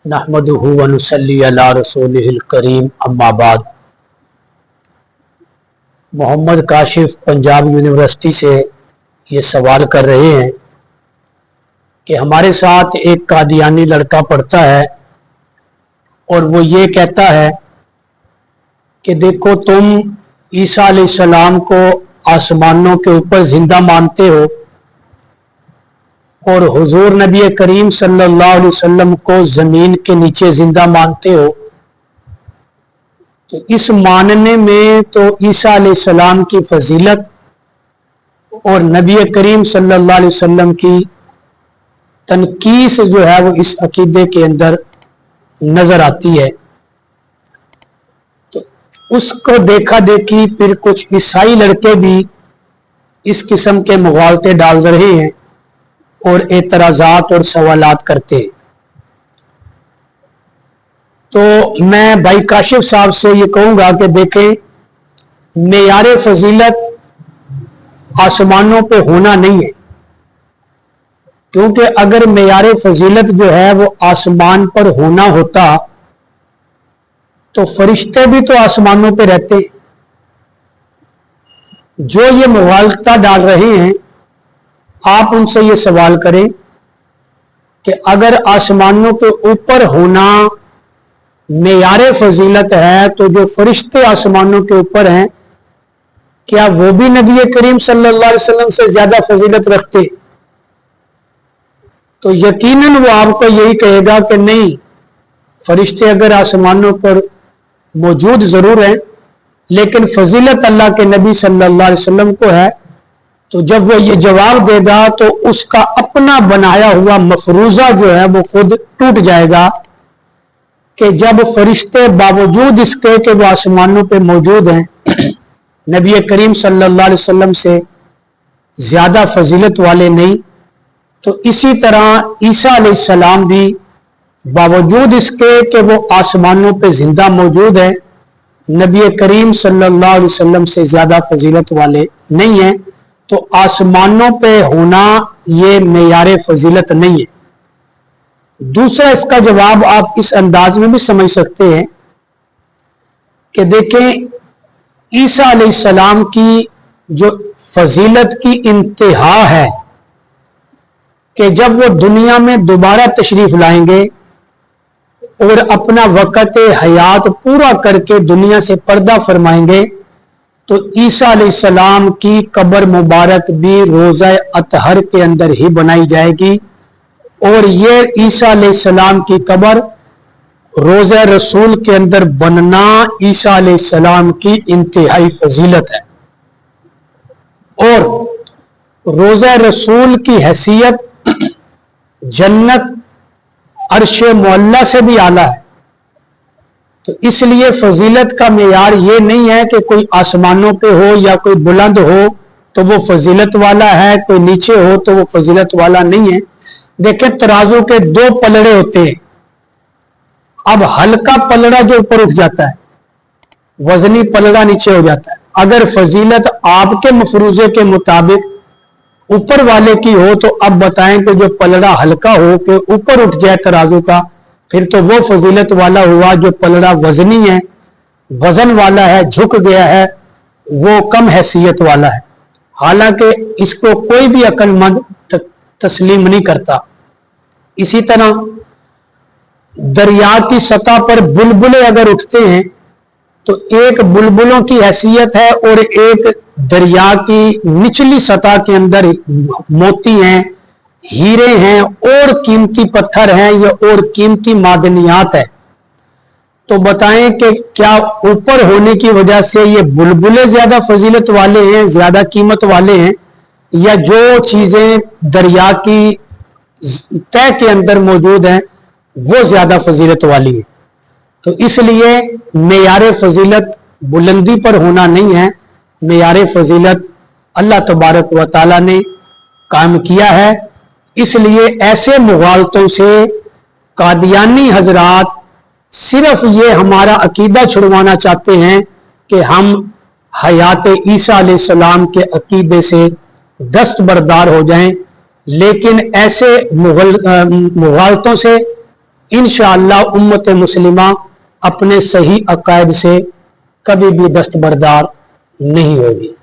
नहमदुहु व नुसल्ली अला रसूलिहिल करीम अम्मा बाद। मोहम्मद काशिफ पंजाब यूनिवर्सिटी से ये सवाल कर रहे हैं कि हमारे साथ एक कादियानी लड़का पढ़ता है और वो ये कहता है कि देखो तुम ईसा अलैहिस्सलाम को आसमानों के ऊपर जिंदा मानते हो और हुजूर नबी करीम सल्लल्लाहु अलैहि वसल्लम को जमीन के नीचे जिंदा मानते हो। तो इस मानने में तो ईसा अलैहिस्सलाम की फजीलत और नबी करीम सल्लल्लाहु अलैहि वसल्लम की तनकीस जो है वो इस अकीदे के अंदर नजर आती है। तो उसको देखा देखी फिर कुछ ईसाई लड़के भी इस किस्म के मुगालते डाल रहे हैं और एतराजात और सवालात करते हैं। तो मैं भाई काशिफ साहब से ये कहूंगा कि देखें, मेयारे फजीलत आसमानों पे होना नहीं है, क्योंकि अगर मेयारे फजीलत जो है वो आसमान पर होना होता तो फरिश्ते भी तो आसमानों पे रहते हैं। जो ये मुगालता डाल रहे हैं, आप उनसे ये सवाल करें कि अगर आसमानों के ऊपर होना मेयारे फजीलत है तो जो फरिश्ते आसमानों के ऊपर हैं, क्या वो भी नबी करीम सल्लल्लाहु अलैहि वसल्लम से ज्यादा फजीलत रखते? तो यकीनन वो आपको यही कहेगा कि नहीं, फरिश्ते अगर आसमानों पर मौजूद जरूर हैं लेकिन फजीलत अल्लाह के नबी सल्लल्लाहु अलैहि वसल्लम को है। तो जब वो ये जवाब देगा तो उसका अपना बनाया हुआ मफरूजा जो है वो खुद टूट जाएगा कि जब फरिश्ते बावजूद इसके कि वो आसमानों पे मौजूद हैं नबी करीम सल्लल्लाहु अलैहि वसल्लम से ज्यादा फजीलत वाले नहीं, तो इसी तरह ईसा अलैहिस्सलाम भी बावजूद इसके कि वो आसमानों पे जिंदा मौजूद है नबी करीम सल्लल्लाहु अलैहि वसल्लम से ज्यादा फजीलत वाले नहीं है। तो आसमानों पे होना ये मेयारे फजीलत नहीं है। दूसरा इसका जवाब आप इस अंदाज में भी समझ सकते हैं कि देखें, ईसा अलैहिस्सलाम की जो फजीलत की इंतहा है कि जब वो दुनिया में दोबारा तशरीफ लाएंगे और अपना वक़्त हयात पूरा करके दुनिया से पर्दा फरमाएंगे, तो ईसा अलैहिस्सलाम की कब्र मुबारक भी रोज़ा अतहर के अंदर ही बनाई जाएगी और ये ईसा अलैहिस्सलाम की कब्र रोज़ा रसूल के अंदर बनना ईसा अलैहिस्सलाम की इंतहाई फजीलत है। और रोज़ा रसूल की हैसियत जन्नत अर्श मुअल्ला से भी आला है। तो इसलिए फजीलत का मेयार ये नहीं है कि कोई आसमानों पे हो या कोई बुलंद हो तो वो फजीलत वाला है, कोई नीचे हो तो वो फजीलत वाला नहीं है। देखें, तराजू के दो पलड़े होते हैं। अब हल्का पलड़ा जो ऊपर उठ जाता है, वजनी पलड़ा नीचे हो जाता है। अगर फजीलत आपके मफरूजे के मुताबिक ऊपर वाले की हो तो अब बताएं कि जो पलड़ा हल्का हो के ऊपर उठ जाए तराजू का, फिर तो वो फजीलत वाला हुआ। जो पलड़ा वजनी है, वजन वाला है, झुक गया है, वो कम हैसियत वाला है। हालांकि इसको कोई भी अक्लमंद तस्लीम नहीं करता। इसी तरह दरिया की सतह पर बुलबुले अगर उठते हैं तो एक बुलबुलों की हैसियत है और एक दरिया की निचली सतह के अंदर मोती हैं, हीरे हैं और कीमती पत्थर हैं, या और कीमती मादनियात है। तो बताएं कि क्या ऊपर होने की वजह से ये बुलबुले ज्यादा फजीलत वाले हैं, ज्यादा कीमत वाले हैं, या जो चीजें दरिया की तह के अंदर मौजूद हैं वो ज्यादा फजीलत वाली है? तो इसलिए मेयारे फजीलत बुलंदी पर होना नहीं है, मेयारे फजीलत अल्लाह तबारक व तआला ने कायम किया है। इसलिए ऐसे मुगालतों से कादियानी हजरात सिर्फ ये हमारा अकीदा छुड़वाना चाहते हैं कि हम हयात ईसा अलैहिस्सलाम के अकीदे से दस्तबरदार हो जाएं, लेकिन ऐसे मुगालतों से इंशाअल्लाह उम्मत मुस्लिमा अपने सही अकायद से कभी भी दस्तबरदार नहीं होगी।